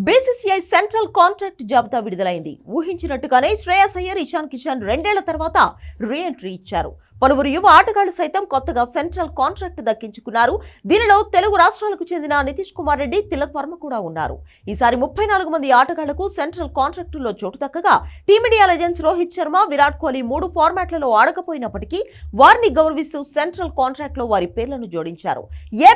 BCCI central contract జాబితా విడుదలైంది. ఊహించినట్టుగానే శ్రేయస్ అయ్యర్, ఇషాన్ కిషన్ 2 ఏళ్ల తర్వాత రీ ఎంట్రీ ఇచ్చారు. పలువురు యువ ఆటగాళ్లు సైతం కొత్తగా సెంట్రల్ కాంట్రాక్ట్ దక్కించుకున్నారు. దీనిలో తెలుగు రాష్ట్రాలకు చెందిన నితీష్ కుమార్ రెడ్డి, తిలక్ వర్మ కూడా ఉన్నారు. ఈసారి 34 మంది ఆటగాళ్లకు సెంట్రల్ కాంట్రాక్టుల్లో చోటు దక్కగా టీమిండియా లెజెండ్స్ రోహిత్ శర్మ, విరాట్ కోహ్లీ 3 ఫార్మాట్లలో ఆడకపోయినప్పటికీ వారిని గౌరవిస్తూ సెంట్రల్ కాంట్రాక్ట్ లో వారి పేర్లను జోడించారు. A+,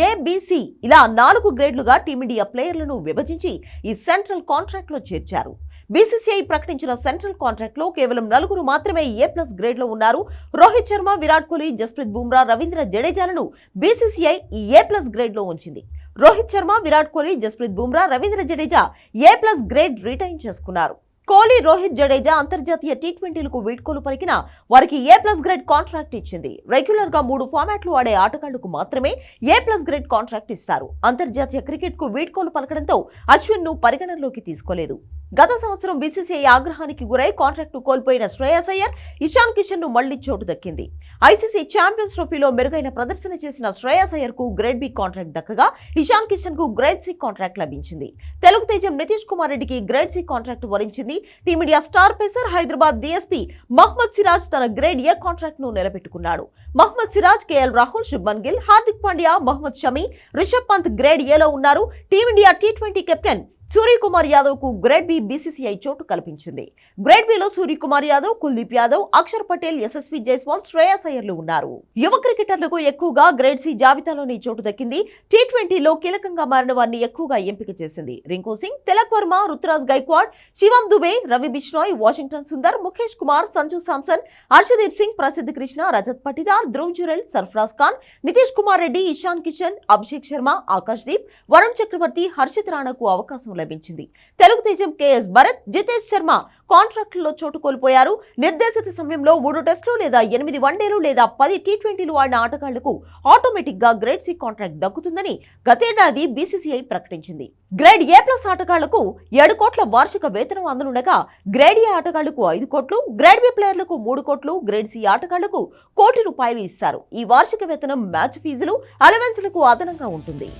A, B, C ఇలా 4 గ్రేడ్లుగా టీమిండియా ప్లేయర్లను విభజించి ఈ సెంట్రల్ కాంట్రాక్ట్ లో చేర్చారు. బీసీసీఐ ప్రకటించిన సెంట్రల్ కాంట్రాక్ట్ లో కేవలం 4 మాత్రమే A+ గ్రేడ్ లో ఉన్నారు. రోహిత్ శర్మ, విరాట్ కోహ్లీ, జస్ప్రీత్ బుమ్రా, రవీంద్ర జడేజాలను బీసీసీఐ A+ గ్రేడ్ లో ఉంచింది. Rohit Sharma, Virat Kohli, Jasprit Bumrah, Ravindra Jadeja A+ grade retain చేసుకున్నారు. కోహ్లీ, రోహిత్, జడేజా అంతర్జాతీయ టీ20లకు వీడ్కోలు పలికిన వారికి A+ గ్రేడ్ కాంట్రాక్ట్ ఇచ్చింది. రెగ్యులర్ గా 3 ఫార్మాట్లు ఆడే ఆటగాళ్లకు మాత్రమే A+ గ్రేడ్ కాంట్రాక్ట్ ఇస్తారు. అంతర్జాతీయ క్రికెట్ కు వీడ్కోలు పలకడంతో అశ్విన్ ను పరిగణనలోకి తీసుకోలేదు. గత సంవత్సరం బీసీసీఐ ఆగ్రహానికి గురై కాంట్రాక్ట్ కోల్పోయిన శ్రేయస్ అయ్యర్, ఇషాన్ కిషన్ ను మళ్లీ చోటు దక్కింది. ఐసీసీ ఛాంపియన్స్ ట్రోఫీలో మెరుగైన ప్రదర్శన చేసిన శ్రేయస్ అయ్యర్ కు గ్రేడ్ B కాంట్రాక్ట్ దక్కగా ఇషాన్ కిషన్ కు గ్రేడ్ C కాంట్రాక్ట్ లభించింది. తెలుగు తేజం నితీష్ కుమార్ రెడ్డికి గ్రేడ్ C కాంట్రాక్ట్ వరించింది. Team India star pacer, Hyderabad DSP Mohammed Siraj తన గ్రేడ్ A కాంట్రాక్ట్ ను నిలబెట్టుకున్నాడు. Mohammed Siraj, KL Rahul, Shubman Gill, Hardik Pandya, Mohammed Shami, Rishabh Pant grade A లో ఉన్నారు. టీమిండియా టీ20 కెప్టెన్ సూర్యకుమార్ యాదవ్ కు గ్రేడ్ B బీసీసీఐ చోటు కల్పించింది. గ్రేడ్ B లో సూర్యకుమార్ యాదవ్, కుల్దీప్ యాదవ్, అక్షర్ పటేల్, యశస్వి జైస్వాల్, శ్రేయస్ అయ్యర్లు ఉన్నారు. యువ క్రికెటర్లకు ఎక్కువగా గ్రేడ్ C జాబితాలోని చోటు దక్కింది. టీ20లో కీలకంగా మారిన వారిని ఎక్కువగా ఎంపిక చేసింది. రింకు సింగ్, తిలక్ వర్మ, రుతురాజ్ గైక్వాడ్, శివం దుబే, రవి బిష్నాయ్, వాషింగ్టన్ సుందర్, ముఖేష్ కుమార్, సంజు సామ్సన్, హర్షదీప్ సింగ్, ప్రసిద్ధ్ కృష్ణ, రజత్ పటిదార్, ధ్రువ్ జురెల్, సర్ఫరాజ్ ఖాన్, నితీష్ కుమార్ రెడ్డి, ఇషాన్ కిషన్, అభిషేక్ శర్మ, ఆకాష్ దీప్, వరుణ్ చక్రవర్తి, హర్షిత్ రాణాకు అవకాశం లభించింది. తెలుగు తేజం కేఎస్ భరత్, జితేష్ శర్మ కాంట్రాక్టుల్లో చోటు కోల్పోయారు. నిర్దేశిత సమయంలో 3 టెస్టులు లేదా 8 వన్డేలు లేదా 10 టీ20లు ఆడిన ఆటగాళ్లకు ఆటోమేటిక్ గా గ్రేడ్ C కాంట్రాక్ట్ దక్కుతుందని గతేడాది బీసీసీఐ ప్రకటించింది. గ్రేడ్ A+ ఆటగాళ్లకు 7 కోట్ల వార్షిక వేతనం అందనుండగా గ్రేడ్ A ఆటగాళ్లకు 5 కోట్లు, గ్రేడ్ B ప్లేయర్లకు 3 కోట్లు, గ్రేడ్ C ఆటగాళ్లకు ₹1 కోటి ఇస్తారు. ఈ వార్షిక వేతనం మ్యాచ్ ఫీజులు, అలవెన్స్లకు అదనంగా ఉంటుంది.